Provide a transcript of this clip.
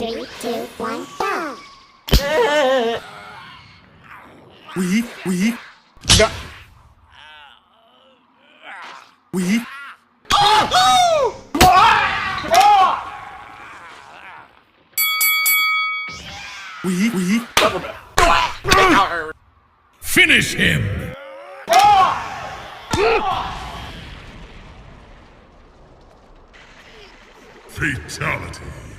3, 2, 1, go! We, no. We. We. Finish him! Fatality.